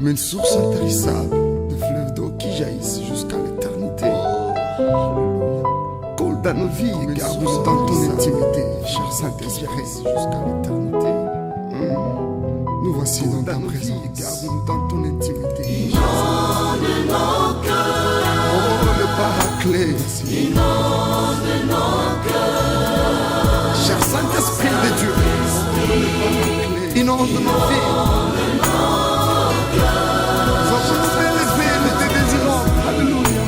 comme une source intarissable de fleuves d'eau qui jaillissent jusqu'à l'éternité. Coule dans nos vies et garde-nous dans ton intimité, cher Saint-Esprit, jusqu'à l'éternité. Nous voici dans ta présence, garde-nous dans ton intimité. Inonde nos cœurs, oh le paraclet, inonde nos cœurs, cher Saint-Esprit de Dieu, inonde nos vies. Nous avons élevé, nous te désirons, alléluia,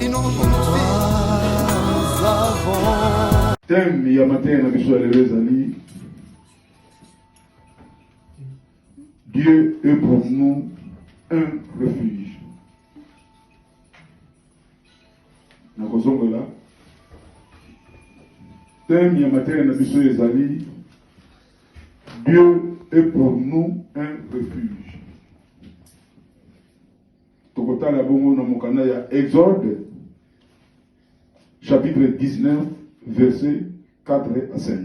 inonde nos vies. Thème il y a matin na biso ya lelo ezali Dieu est pour nous un refuge. Nakozongola. Thème il y a matin na biso ezali Dieu est pour nous un refuge. Tokotala bongo na mokanda ya Exode chapitre 19 versets 4 à 5.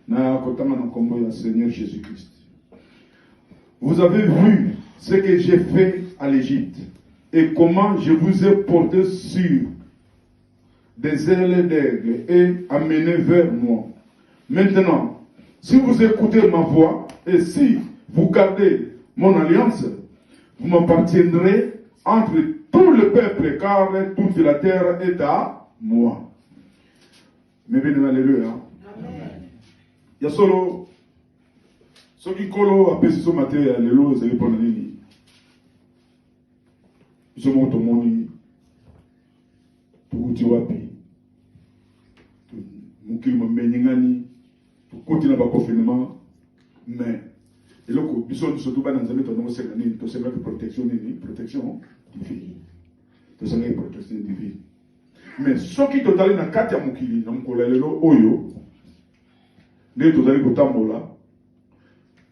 Na kotama na kombo ya Seigneur Jésus-Christ. Vous avez vu ce que j'ai fait à l'Égypte et comment je vous ai porté sur des ailes d'aigle et amené vers moi. Maintenant, si vous écoutez ma voix et si vous gardez mon alliance, vous m'appartiendrez entre tout le peuple, car toute la terre est à moi. Mais bien, alléluia. Il y a solo ce qui colo a pesé ce matin à l'élo, c'est le point de ligne. Je monte au monde, tout wapi, mon kilomètre meningani, tout continue à confinement, mais et là, nous sommes surtout dans les années où nous sommes en protection divine. Nous sommes en protection divine. Mais ce qui est total dans 4 mokili, dans mon lelo oyo, ne total kotambola,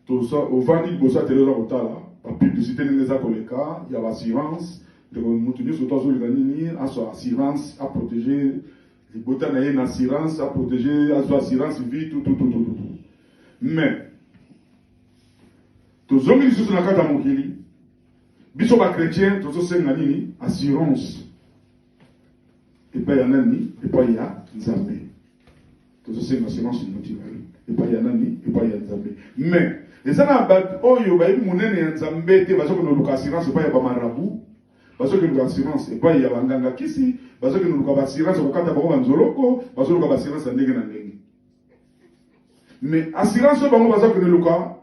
tout ça au vandi bossa telo kotala, la publicité n'est pas koleka, il y a l'assurance, de nous surtout sur les nini, assurance à protéger, les botana une assurance à protéger, assurance vie tout. Mais tous hommes qui sont dans la carte mokili, biso ba chrétien, tous ces nini assurance. Et pas yanani, et pas ya Nzambe. Tous ces assurances inutiles. Et pas yanani, et pas ya Nzambe. Mais les gens oyo ba munene ya Nzambe te bazo ko luka assurance pas ya ba marabu. Bazo ko luka assurance et pas ya banganga kisi, bazo ko luka assurance ko kata ba nzoloko, bazo ko luka assurance ndenge na ndenge. Mais assurance bango bazo ko luka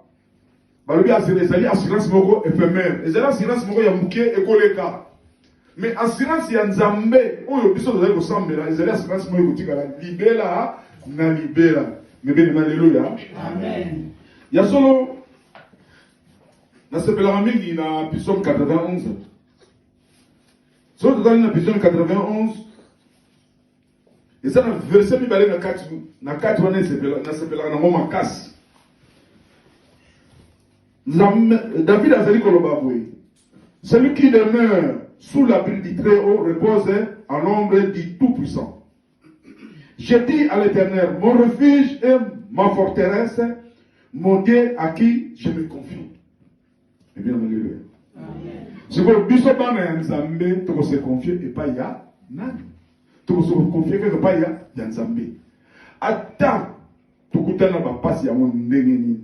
balobi assurance moko éphémère. Et assurance moko ya muke ekoleka. Mais assurance ya Nzambe oyo biso tozali kosambela ezali assurance moko ekotikala libela na libela. Mais bien alléluia. Amen. Ya solo na sepelaka mingi na Psaume 91. Solo tozali na Psaume 91 eza na verset mibale na kati wana nasepelaka nango makasi. David azali koloba boye, celui qui demeure sous l'abri du Très-Haut repose à l'ombre du Tout-Puissant. Je dis à l'Éternel, mon refuge et ma forteresse, mon Dieu à qui je me confie. Eh bien, alléluia. Si vous biso bana ya Nzambe, tu se confier et pas ya nani. Tu se confier que pas ya Nzambe. Ata tukutana ba pasi ya ndenge nini.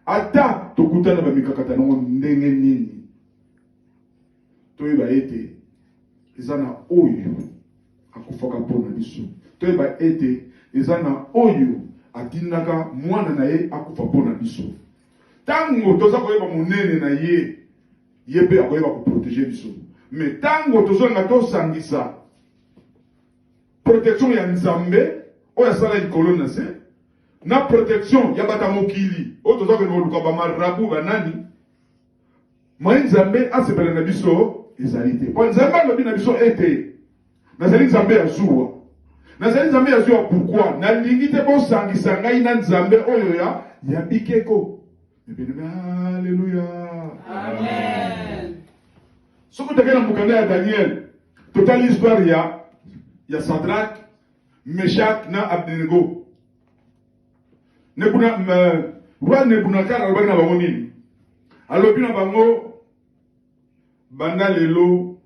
Ata tukutana ba mikakata na ndenge nini. Toyeba ete ezana oyo akufaka pona biso. Toyeba ete ezana oyo atindaka mwana na ye akufa pona biso. Tango toza koyeba monene na ye yebe akoyeba ko protéger biso. Mais tango tozonga tosangisa protection ya Nzambe oyo sala likolo na se na protection ya bata mokili oyo toza ko luka ba marabu banani mo Nzambe asepela na biso ezalite. Pour Nzambe alobi na biso ete nazali Nzambe ya zuwa. Nazali Nzambe ya zuwa pourquoi? Na lingi te bo sangisa ngai na Nzambe oyo ya bikeko. Alléluia. Amen. Soko tekela mukanda ya Daniel. Total histoire ya Sadrach, Meshach na Abednego. Roi Nebukadnezar alobaki na bango nini? Alobi na bango banda lelo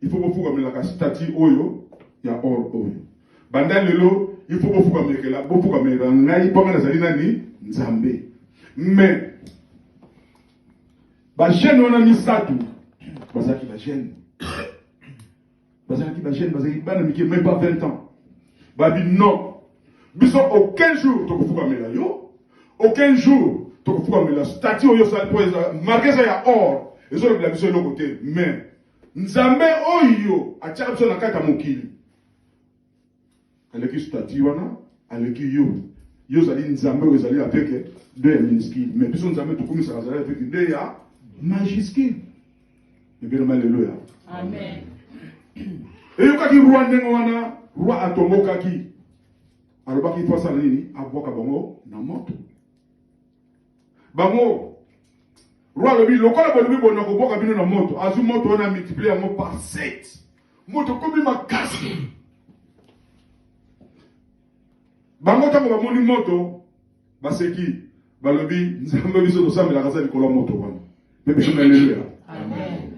il faut bofuka melaka statut oyo ya or oyo banda lelo il faut bofuka mekela bofuka mera ngai ponga nazali nani nzambe mais ba jeune wana misatu bazaki ba jeune bazaki bana miki même pas 20 ans babi non biso aucun jour tokofuka mela yo aucun jour tokofuka mela statut oyo sa poeza marqué ça ya or ezo le biso le côté mais nzambe oyo atia biso na kata mokili aleki statut wana aleki yo zali nzambe oyo zali avec deux minuscule mais biso nzambe tokomisa zali avec deux ya majuscule ebelo malelo amen eyokaki roi ndenge wana roi atombokaki alobaki po asala nini abwaka bango na moto bango roi alobi lokola balobi bona kobwaka bino na moto azwi moto wana multiplier yango par 7 moto komi makasi bango ntango bamoni moto baseki balobi nzambe biso tosambelaka za likolo ya moto wana mpe biso na lelo amen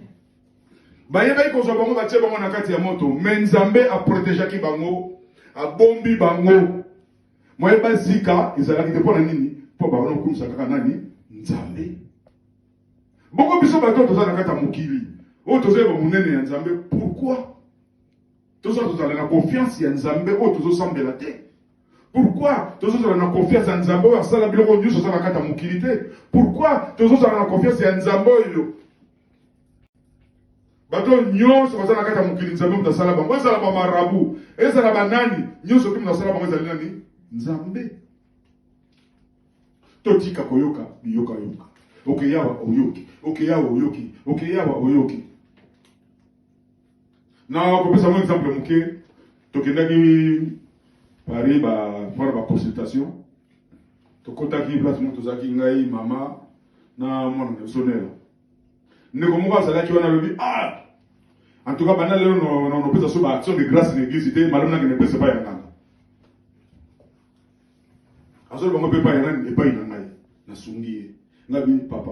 bayebaki kozwa bango batie bango na kati ya moto me nzambe aprotegeaki bango abombi bango moyeba zika ezalaki te mpo na nini mpo bango kokumisa kaka nani nzambe bongo biso bato toza na kati ya mokili oyo tozoyeba monene ya nzambe pourquoi tozala na confiance ya nzambe oyo tozosambela te pourquoi tozozala na confiance ya nzambe oyo asala biloko nyonso oza na kati ya mokili te pourquoi tozozala na confiance ya nzambe oyo bato nyonso baza na kati ya mokili nzambe moto asala bango ezala bamarabu ezala banani nyonso mpe moto asala bango ezali nani nzambe totika koyoka biyokayoka okeyawa oyoki okeyawa oyoki okeyawa oyoki na kopesa mo exemple moke tokendaki Paris mpona baconsultation tokotaki place mo tozalaki ngai mama na mwana na biso nela ndeko moko azalaki wana alobi en tout cas banda lelo nopesa so baaction de grâce na église te malamu nake nepesa epai ya nganga azoloba ngo mpe epai ya nani epai na ngai nasungi ye ngabi papa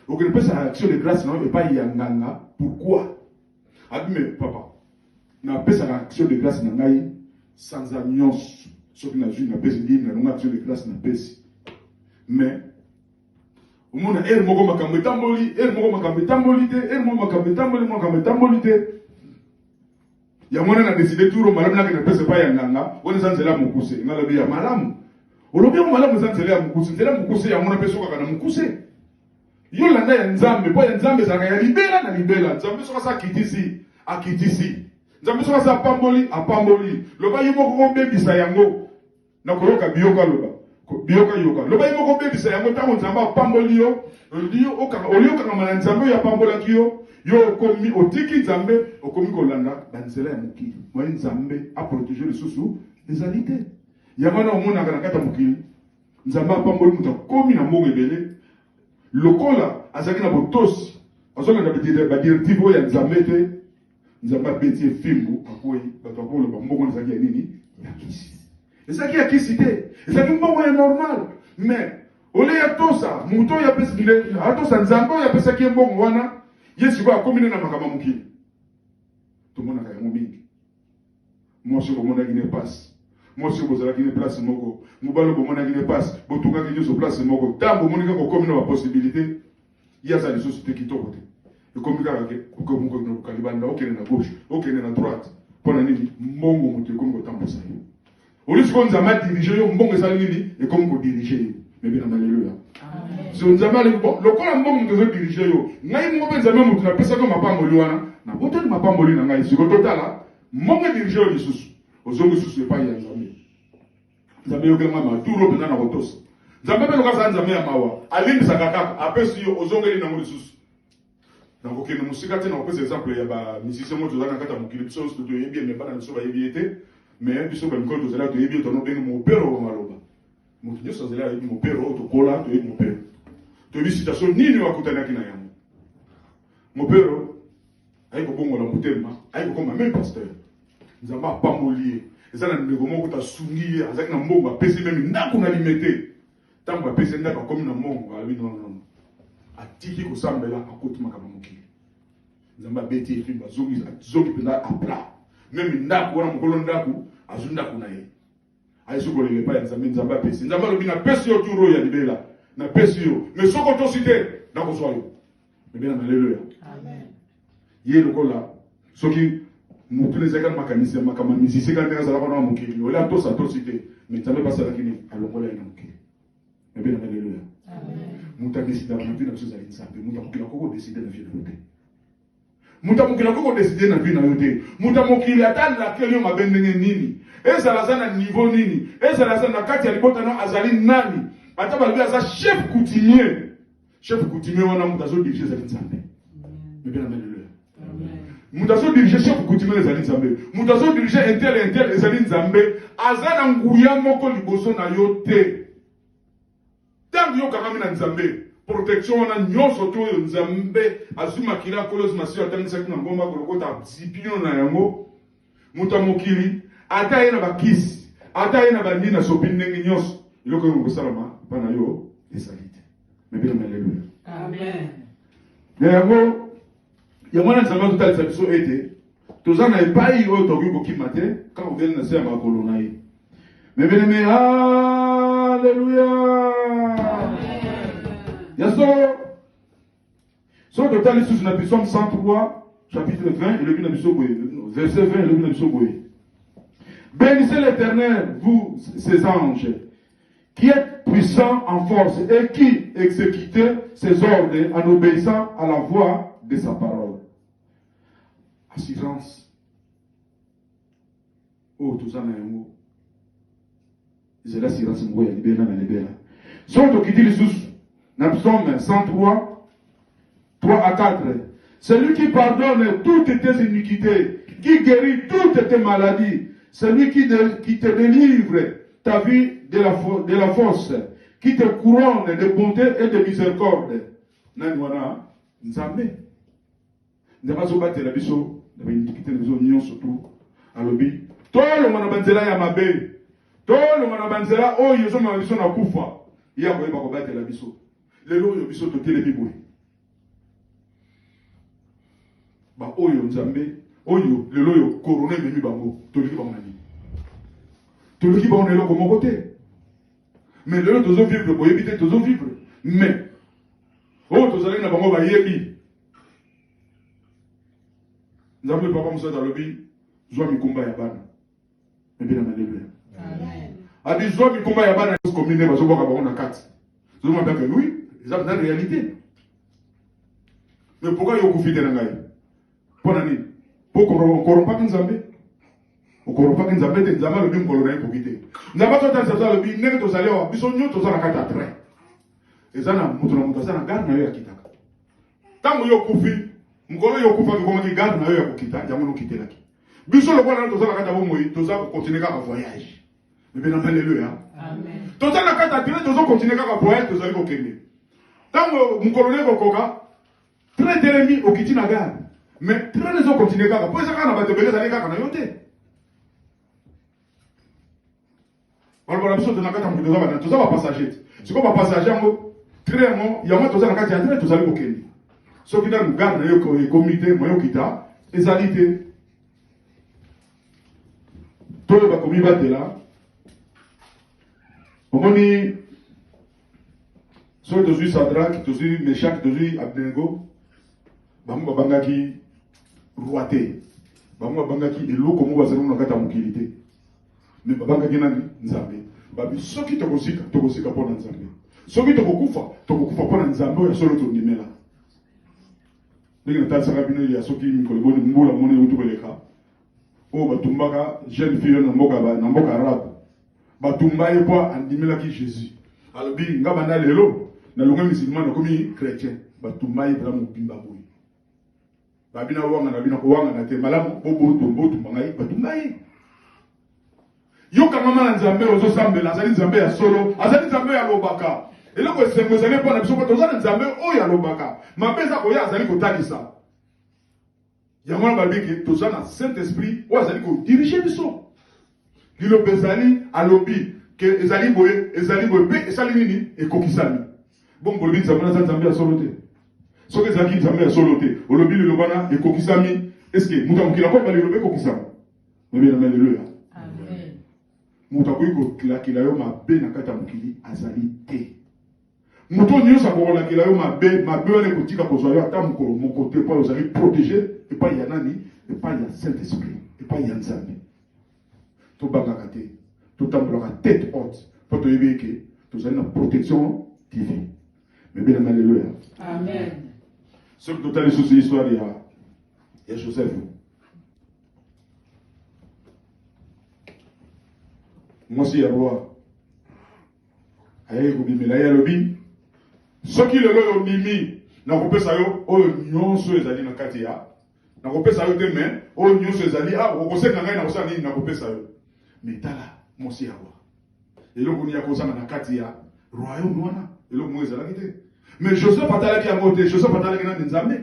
okenepesa action de grâce na epai ya nganga pourquoi abi me papa napesaka action de grâce na ngai sanza nyonso soki nazwi napesi ndini nanonga action de grâce napesi mais omona ere moko makambo etamboli ere moko makambo etamboli te ere moko makambo etamboli te yango wana na décide turo malamu nake napesa epai ya nganga wana eza nzela ya mokuse ngalobi ya malamu olobi yango malamu eza nzela ya mokuse nzela ya mokuse yango wana mpe sokaka na mokuse yo landa ya nzambe mpo ya nzambe ezalaka ya libela na libela nzambe soki asa akitisi nzambe soki asa apamboli loba yo moko kobebisa yango na koyoka biyoka loba biyoka yoka loba yo moko bebisa yango ntango nzambe apamboli yo oliokangama na nzambe oyo apambolaki yo okomi otiki nzambe okomi kolanda banzela ya mokili moye nzambe aprotege lisusu ezali te yango wana omonaka na kati ya mokili nzambe apamboli moto akomi na mbongo ebele lokola azalaki na botosi azolanda badirective oyo ya nzambe te nzambe abeti efimbu akoyi bato akoloba mbongo ezalaki ya nini ya kisi ezalaki ya kisi te ezalaki mbongo ya normal mais ole ya tosa moto oyo atosa nzambe oyo apesaki ye mbongo wana ye sikoyo akomi ne na makambo ya mokili tomonaka yango mingi mwasi bomonaki ne pasi mwasi bozalaki ne place moko mobali bomonaki ne pasi botungaki nyonso place moko ntango omoni kaka okomi na baposibilité ye aza lisusu te kitoko te ekomi kaka ke okokali banda okende na gauche okende na droite mpo na nini mbongo moto ekomi kotambusa yo oli sikoyo nzambe adirige yo mbongo ezali nini ekomi kodirige yo mebina malelo ya so nzambe aleki lokola mbongo moto ezodirige yo ngai moko mpe nzambe moto napesaki mapamboli wana nabotani mapamboli na ngai siko totala mbongo edirige yo lisusu ozongi lisusu epai ya nzambe nzambe yokelanga maturo mpenza na kotosa nzambe mpe lokasa nzambe ya mawa alimbisaka kaka apesi yo ozongeli nango lisusu nakokende mosika te na kopesa exemple ya bamisicien moko tozalaka na kati ya mokili biso nyonso toyebi eme bana biso bayebi ye te mais biso bamikolo tozalaka toyebi ye tonobengi mopero wa maloba moto nyonso azali ayebi mopero oyo tokola toyebi mopero toyebi situation nini oyo akutanaki na yango mopero ayi kobongola motema ayi kokoma meme pasteur nzambe apamboli ye eza na ndeko moko tasungi ye azalaki na mbongo apesi meme ndako na lime te ntango apesi ndako akomi na mbongo alobi non atiki kosambela akoti makambo mokili Nzamba beti et puis zogi pena à plat. Même ndaku wana mukolo ndaku azundaku na ye. Aisu kolele pa nzambe nzamba pesi. Nzamba lobi na pesi yo turo ya libela. Na pesi yo. Mais soko to cité ndako soyo. Mais bien alléluia. Amen. Ye lokola soki mutune zaka makanisi makamisi sika ndeka zala kona mukili. Ola to sa to cité. Mais nzambe pas ça kini alongola ina mukili. Mais bien alléluia. Amen. Muta décider na vie na biso zali nzambe. Muta mukila koko décider na vie na yote. Muta mukila koko décider na vie na yote. Muta mukila atala kelio mabendenge nini. Ezala za na niveau nini. Ezala za na kati ya libota na azali nani. Ata balibi aza chef coutumier. Chef coutumier wana mutazo diriger zali nzambe. Mais bien alléluia. Amen. Mutazo diriger chef coutumier zali nzambe. Mutazo diriger intel ezali nzambe. Azana nguya moko liboso na yote. Tant yo kama na nzambe protection na nyonso to yo nzambe azuma kila kolos masio atangisa kuna ngomba kolokota zipino na yango muta mokili ata yena bakisi ata yena bandina sopinenge nyonso iloko yo ngosalama pana yo esalite mebena haleluya amen yango yamwana nzambe totalisa biso ete tozana epai oyo tokoki kokima te kaka oveli na se ya makolo na ye mebene me haleluya. Yaso, sur le total, sous une Psaume 103, chapitre 20, et le verset 20, et le bin. Bénissez l'Éternel, vous, ses anges, qui êtes puissants en force et qui exécutez ses ordres en obéissant à la voix de sa parole. Assurance. Oh, tout ça, c'est l'assurance, moi, il y a libéra. Sur le qui dit les sous. Psaume 103, 3 à 4. Celui qui pardonne toutes tes iniquités, qui guérit toutes tes maladies, celui qui te délivre ta vie de la force, qui te couronne de bonté et de miséricorde. Nanwana, Nzambe. Nzambe soba la biso, na iniquité de biso nyon surtout, alobi. Tolo mwana banzela ya mabe. Tolo mwana banzela o yezo mwana biso na kufa. Ya ko yeba ko batela biso. Lelo yo biso to telemi boy. Ba oyo nzambe, oyo lelo yo corona memi bango, toliki bango nani. Toliki bango lelo ko moko te. Mais lelo tozo vivre boy éviter tozo vivre. Mais oh tozali na bango ba yebi. Nzambe papa musa talobi, zwa mikumba ya bana. Mebe na malebe. Amen. Adi zwa mikumba ya bana commune bazo boka bango na kati. Zo m'a bien que oui. C'est la réalité. Mais pourquoi il y a conflit dans la vie? Pour année. Pourquoi on ne corrompt pas Nzambe? On ne corrompt pas Nzambe, Nzambe le même colonel pour quitter. Nzambe tout le temps le bien, n'est que aller au bison nyo toza la carte après. Et ça na mutuna mutasa na garde na yo kitaka. Tango yo kufi, mukolo yo kufa ko maki garde na yo ya kokita, yango no kitela ki. Biso le bona toza la carte bo moyi, toza ko continuer ka voyage. Mais bien alléluia. Amen. Toza la carte après, toza continuer ka voyage, toza ko kende. Tango mukolone kokoka très télémi au kiti na gare mais très les autres continuer kaka pour ça kana ba tebele za kaka na yote balbala biso na kata mukozo ba toza ba passager siko ba passager ngo très mo yamo toza na kati ya très toza ko kende so kina na gare na yo ko comité mo yo kita ezalité tolo ba komi batela omoni so tozui Sadrak, tozui Meshach, tozui Abednego, bango babangaki roité, bango babangaki eloko mo bazali na kata mokilité. Mais babangaki nani Nzambe. Babi soki tokosika pona Nzambe. Soki tokokufa pona Nzambe ya solo to nimela. Ndenge na tsaka bino ya soki mikolo boni mbula mone utubeleka. O batumbaka jeune fille na mboka arabe. Batumba yepo andimela ki Jésus. Alobi ngabanda lelo na longa musulman komi chrétien batumba ibra mobimba boy babina wanga na bina ko wanga na te malamu bobo tombo tumangai batumba yi yoka mama na Nzambe ozo sambela azali Nzambe ya solo azali Nzambe ya lobaka eloko esengo ezali pona biso ko tozana Nzambe oyo ya lobaka mapeza ko ya azali kotalisa yango na babiki tozana Saint Esprit o azali ko diriger biso lilo bezali alobi que ezali boye pe ezali nini ekokisami bon bolobi Nzambe na Nzambe ya solo te Ce que Zaki Nzambe a soloté, au lobby le Lobana et Kokisami, est-ce que Moutamukila quoi le lobby Kokisami? Mais bien, alléluia. Amen. Moutamukila Kilayo ma bé na katamukili azali te. Mouton nyonso akokola Kilayo ma bé wane kotika kozwa ata mon côté pas vous allez protéger et pas yanani et pas ya Saint-Esprit et pas ya Nzambe. To bangaka te, to tambolaka tête haute, pour te yebe que tu as une protection divine. Mais bien, alléluia. Amen. Ce que tu as sur cette histoire, il y a Joseph. Moi aussi, il y a roi. Il y a le lobby. Ce qui le lobby, mimi, n'a pas ça yo, oh nyon so ezali na katia. N'a pas ça yo te mais, oh nyon so ezali ah, o kose na ngai na osani na pas ça yo. Mais tala, moi aussi, il y a roi. Et là, on y a causé na katia, royaume wana, et là, moi ezali te. Mais Joseph a talaki à côté, Joseph a talaki dans Nzambe.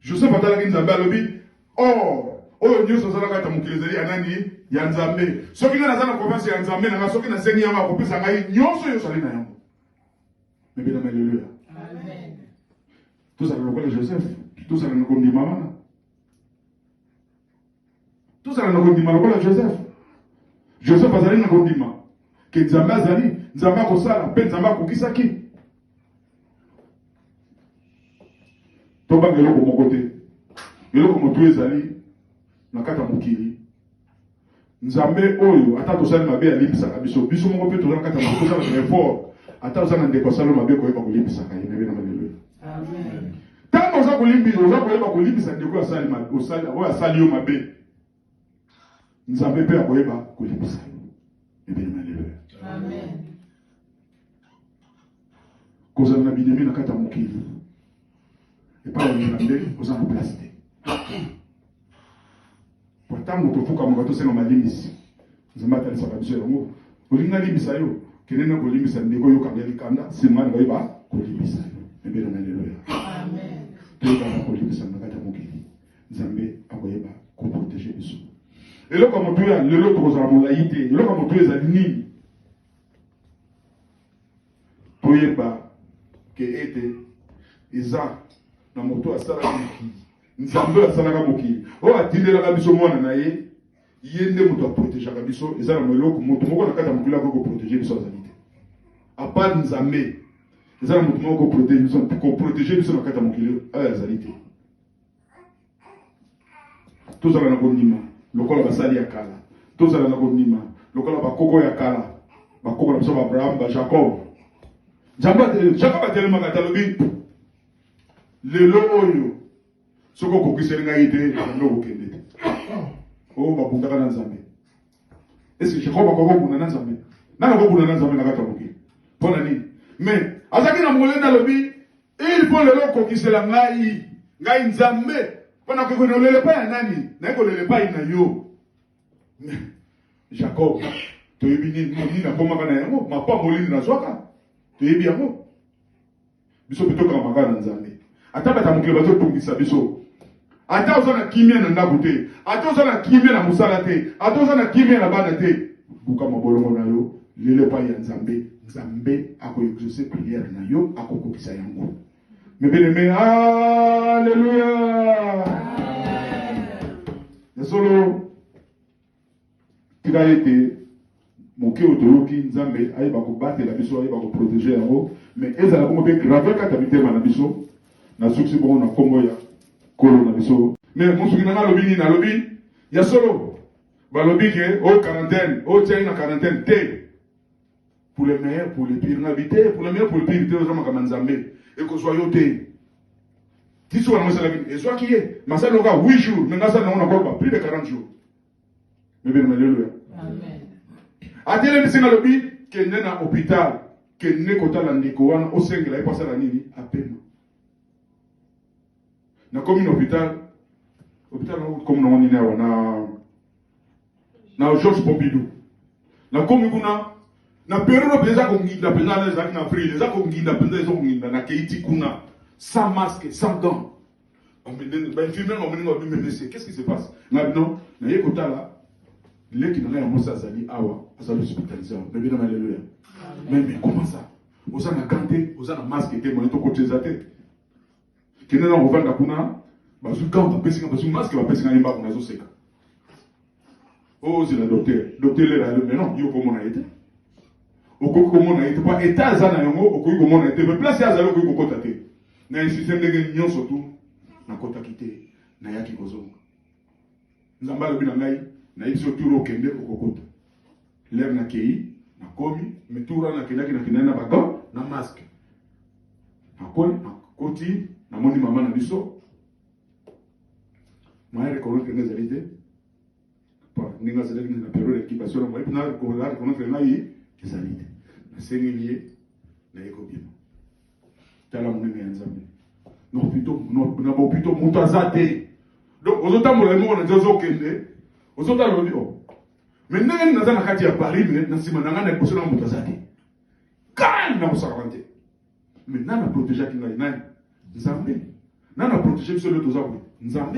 Joseph a talaki Nzambe à l'obit. Or, nous sommes là quand nous sommes anani ya Nzambe. Ceux qui n'ont pas confiance en Nzambe, ceux qui n'ont pas Seigneur ma confiance en lui, nous sommes salés na yango. Mais bien alléluia. Amen. Tous à l'école Joseph, tous à l'école de maman. Tous à l'école de maman Joseph. Joseph a zali na kondima. Que Nzambe azali, Nzambe ko sala, pe Nzambe ko kisaki. Toba ngelo ko mokote. Ngelo ko motu ezali na kata mokili. Nzambe oyo ata tosali mabe alimbisaka biso. Biso moko pe tozala kata mokili tosala effort. Ata ozana ndeko sala mabe ko yeba kolimbisaka ye mebe na malelo. Amen. Tango oza kolimbisa, oza ko yeba kolimbisa ndeko asali mabe, asali yo mabe. Nzambe pe akoyeba kolimbisa yo. Mebe na malelo. Amen. Kozala na binemi na kata mokili. Et pas aux en place. Pourtant, nous avons comme nous sommes en limite. Nous avons atteint sa mission. Nous avons limite ça yo. Quel est limite ça? Nous avons quand même quand c'est moi qui va limite ça. Mais bien alléluia. Amen. Tout le monde limite ça na kata mokili. Nzambe akoyeba ko protéger biso. Et là comme tu as le lot kozala molaïté, et là comme tu es alini. Toyeba que était Isa na moto asalaka mokili Nzambe asalaka mokili o atindelaka biso mwana na ye yende moto aprotégeaka biso eza na meloko moto moko na kati ya mokili akoki koprotége biso azali te apart Nzambe eza na moto moko koprotége biso na kati ya mokili oyo azali te tozala na kondima lokola basali ya kala tozala na kondima lokola bakoko ya kala bakoko na biso ba Abraham ba Jacob Jacob atelemaka talobi lelo oyo soko kokiseli ngai te ndo kokende te o babundaka na Nzambe est-ce que Jacob akokobunda na Nzambe nani akobunda na Nzambe na kati ya mokili mpona nini mais azalaki na molenda alobi il faut lelo kokisela ngai Nzambe mpona kokolele epai ya nani naye kolele epai na yo Jacob toyebi nini nakomaka na yango mapa molindi nazwaka toyebi yango biso mpe tokamaka na Nzambe ata bata mokili bazotungisa biso ata oza na kimia na ndako te ata oza na kimia na mosala te ata oza na kimia na bana te buka mabolongo na yo lelo epai ya Nzambe akoexauce priere na yo akokokisa yango mebeleme alleluya yasolo tika ete moke otoyoki Nzambe ayeba kobatela biso ayeba koprotege yango mais ezala bongo mpe grave kata mitema na biso na suksi bongo na kombo ya kolo na biso mais mosuki nanga alobi nini alobi ya solo balobi ke o quarantaine o tiai na quarantaine te pour le meilleur pour le pire na bité pour le meilleur pour le pire te ozamaka na Nzambe ekozwa yo te tiso wana mosalaki ezwaki ye masali oka 8 jours mais ngasali nango na koloba plus de 40 jours mebeni malleluya Amen. atelemisi nga lobi kende na hôpital kende kotala ndeko wana osengela ye po asala nini apema na komi na hôpital komi nango nini awa na Georges Pompidou na komi kuna na période mpenza konginda mpenza ezalaki na avril eza konginda mpenza ezokonginda na keiti kuna sans masque sans gants bainfirmière bamoninga babime monsieur qu'est-ce qui se passe nga non naye kotala leki na ngai ya mosi azali awa azali hospitalisé awa mebina malleluya mais comment ça oza na gant te oza na masque te moye tokoti eza te qui n'est pas en vente kuna bazuka on pèse parce que masque va pèse ngamba kuna zo seka. Oh c'est le docteur le là mais non yo comment on a été. Oko comment on a été pas état za na yongo oko comment on a été mais place ya zalo ko kokota te. Na un système de union surtout na kota kité na yaki kozonga. Nzamba lobi na ngai na iso turo kende kokota. L'air na kei na komi mais toura na kelaki na kinana baga na masque. Na koti na moni mama na biso. Moi reconnaître les réalités. Pas ninga zalaki na période d'équipation na moi na reconnaître ngai les réalités. Na sengelier na ekobima. Tala munene ya Nzambe. Non plutôt mutu azate. Donc ozotambola mo na nzozo kende. Ozotala lobi o. Mais ndenge naza na kati ya Paris mais na sima nanga na boso na mutu azate. Kan na musakante. Mais nana protéger ki ngai nani? Nzambe. Nana protéger biso le tozako. Nzambe.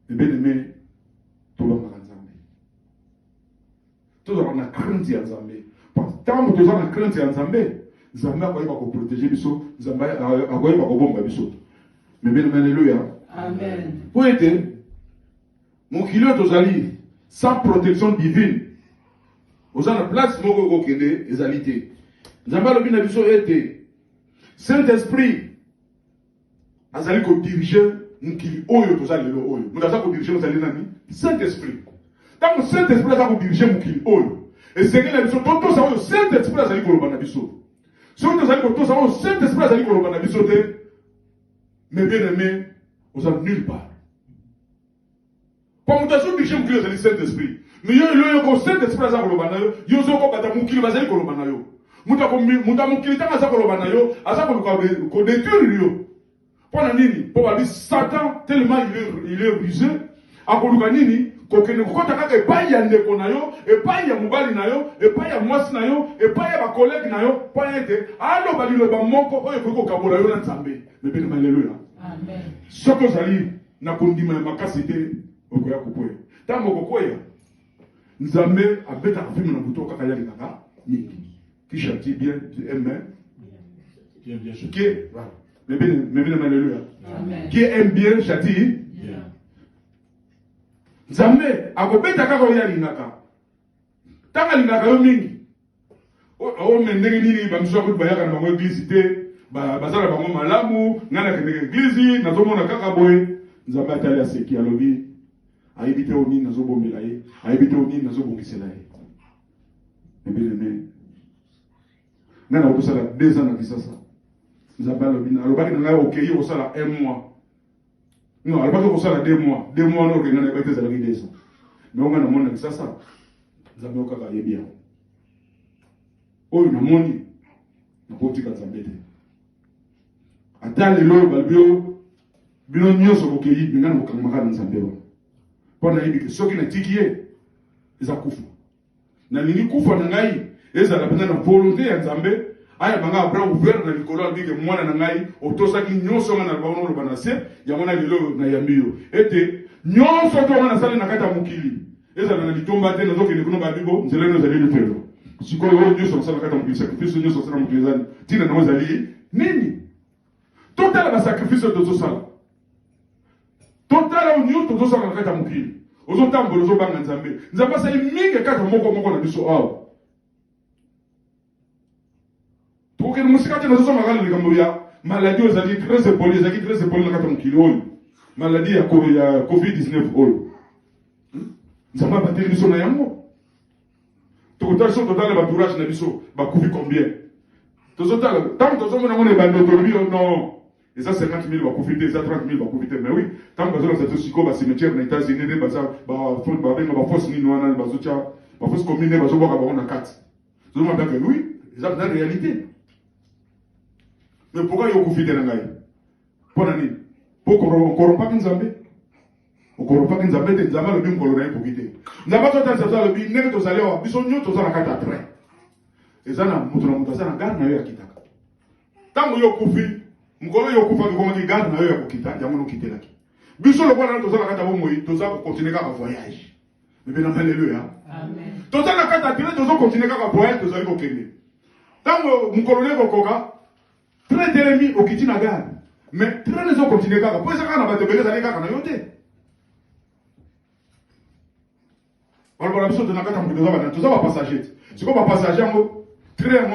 Et bien aimé tolonga Nzambe. Tozako na crainte ya Nzambe. Tant que tozako na crainte ya Nzambe. Nzambe akoyeba ko protéger biso, Nzambe akoyeba ko bomba biso. Mais bien alléluia. Amen. Pour être mokili tozali sans protection divine. Ozana place moko ko kende ezalité. Nzambe alobi na biso ete Saint-Esprit azali ko diriger mokili oyo tozali lelo oyo. Mudaza ko diriger mozali nani? Saint-Esprit. Tant que Saint-Esprit aza ko diriger mokili oyo. Et c'est que la biso toto sa oyo Saint-Esprit azali ko loba na biso. Si on a dit que le Saint-Esprit a dit que l'on a dit mais bien aimé, on a nulle part. Pour mutation de Dieu, vous avez le Saint-Esprit. Mais il y a le Saint-Esprit a dit que l'on a dit que l'on a dit que l'on a dit que l'on a dit que l'on a dit que Satan, tellement il est brisé, à Kolukanini, kokene kokota kaka epai ya ndeko na yo, epai ya mobali na yo, epai ya mwasi na yo, epai ya ba collègue na yo, pa ete aloba liloba moko oyo ko kabola yo na Nzambe. Mepene haleluya. Amen. Soko zali na kondima ya makasi te okoya kokoya. Tango kokoya Nzambe abeta film na buto kaka yali kaka mingi. Qui chante bien, amen. Bien chante. Qui voilà. Mepene haleluya. Amen. Qui aime bien chante Nzambe akobeta kaka oya lingaka. Tanga lingaka yo mingi. O mendenge nini bamso ko bayaka na bango église te, bazala bango malamu, ngana kende église, nazomona kaka boye. Nzambe atali aseki alobi, ayibite oni nazobomela ye, ayibite oni nazobongisela ye. Ebeleme. Ngana okosala 2 ans na kisasa. Nzambe alobi na alobaki na okei osala 1 mois. Non, elle va pas ça 2 mois. 2 mois, on a regardé les bêtises à la vie. Mais on a demandé que ça. Nous avons travaillé bien. Oh, nous avons dit, nous avons dit que ça m'aide. Attends, les lois, balbio, bien mieux sur le pays, bien nous camarades nous avons. Pendant que ceux qui n'ont tiqué, ils ont coupé. N'a ni coupé dans l'aïe, ils ont la volonté à Zambé. Aya banga abra ouvert na likolo abi ke mwana na ngai otosaki nyonso na baono lo banase ya mwana lelo na yambio ete nyonso to na sala na kata mukili eza na litomba te na zoke likuno ba bibo nzele no zali lutelo siko yo nyonso na sala kata mukili sacrifice nyonso sala mukili zani tina na wazali nini total ba sacrifice de zo sala total nyonso to sala na kata mukili ozo tambo zo banga Nzambe Nzambe sa mingi kata moko na biso awo. Pour que nous nous maladie aux alliés très épolés, les alliés très épolés dans le kilo. Maladie à Covid-19. Nous avons battu les sons à Yango. Total total baturage na biso ba couvi combien? Total tant que nous avons des bandes non. Et ça 50 000 va profiter, ça 30 000 va profiter. Mais oui, tant que nous avons cette psycho ba cimetière na États-Unis ba fond ba benga ba force ni noana ba sotia ba force commune ba zo boka ba on a 4. Nous avons bien que oui, c'est la réalité. Mais pourquoi il y a beaucoup de gens? Pour nani? Pour qu'on corrompa Nzambe. On corrompa Nzambe, Nzambe le bien colonel pour quitter. Nzambe tout le temps le bien, n'est que tous allés au bison nous tous à la carte après. Et ça na mutu na mutu ça na garde na yo akitaka. Tango yo kufi, mukolo yo kufa ko komaki garde na yo akokita, ya mono quitter laki. Biso le bona tous à la carte bo moi, tous à continuer à voyage. Mais bien alléluia. Amen. Tous à la carte après, tous à continuer à voyage, tous à ko kende. Tango mukolo ko koka très ennemi au kiti na gare. Mais train les autres continuent kaka. Pour ça qu'on a battu beleza les kaka na yote. On va la chose de nakata mbudoza bana. Tout ça va passager. C'est comme un passager en train